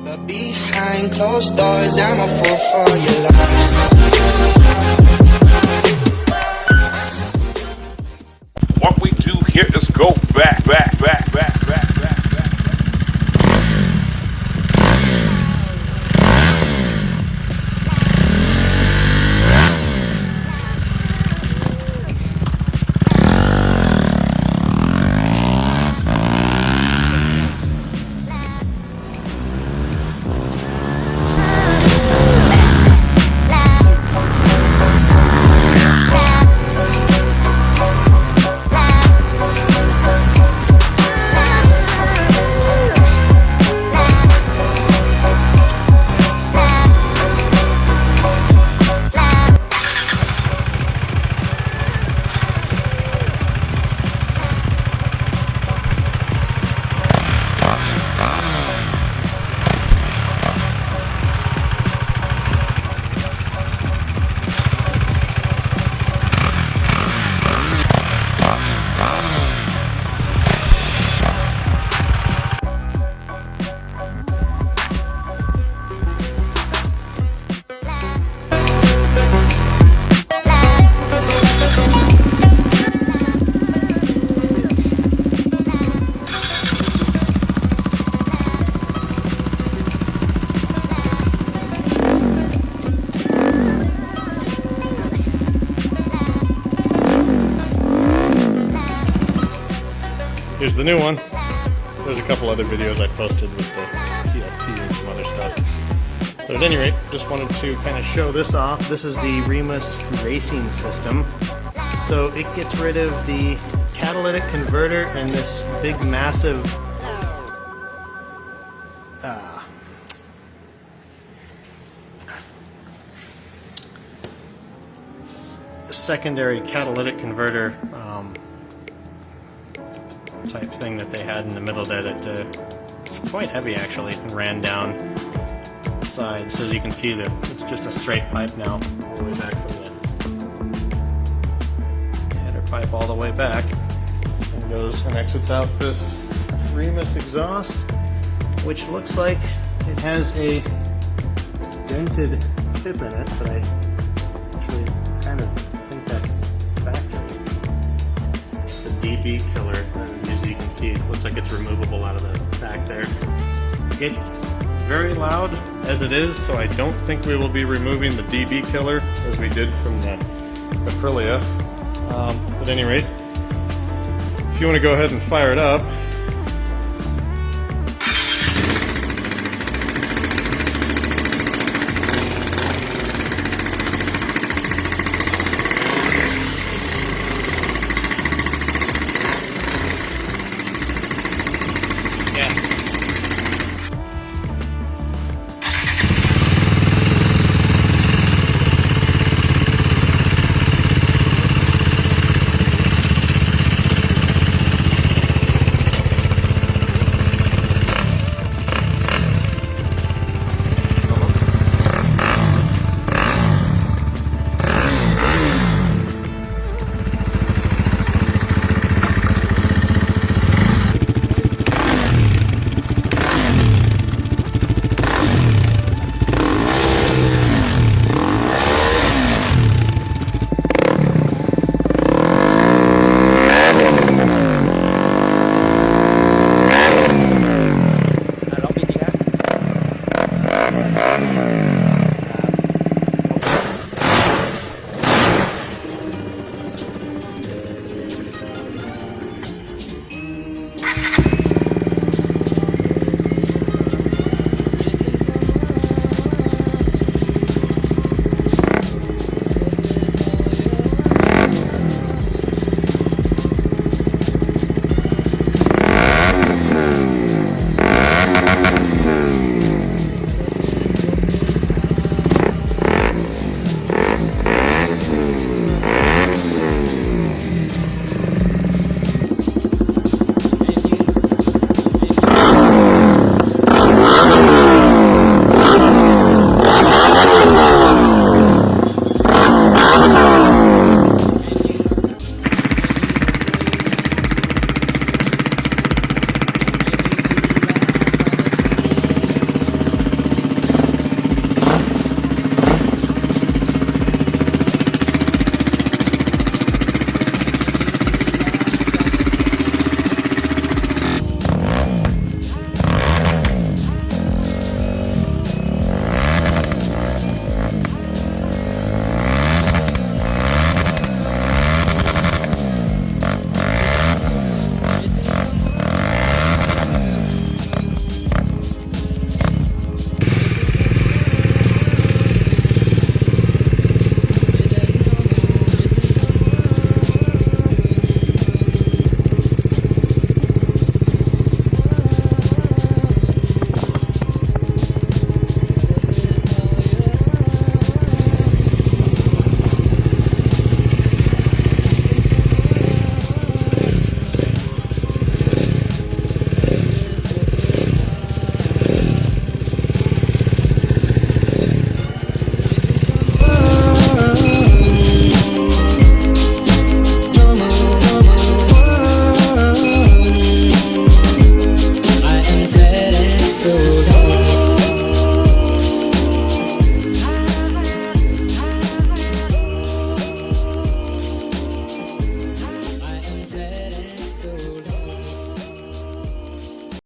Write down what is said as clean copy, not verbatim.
But behind closed doors, I'm a fool for your lies. What we do here is go back. Here's the new one. There's a couple other videos I posted with the TFT and some other stuff. But at any rate, just wanted to kind of show this off. This is the Remus racing system. So it gets rid of the catalytic converter and this big massive secondary catalytic converter type thing that they had in the middle there that was quite heavy actually, and ran down the side. So as you can see, it's just a straight pipe now all the way back from the header pipe all the way back, and goes and exits out this Remus exhaust, which looks like it has a dented tip in it, but I actually kind of think that's factory. It's the DB killer. As you can see, it looks like it's removable out of the back there. It's very loud as it is, so I don't think we will be removing the DB killer as we did from the Aprilia. At any rate, if you want to go ahead and fire it up,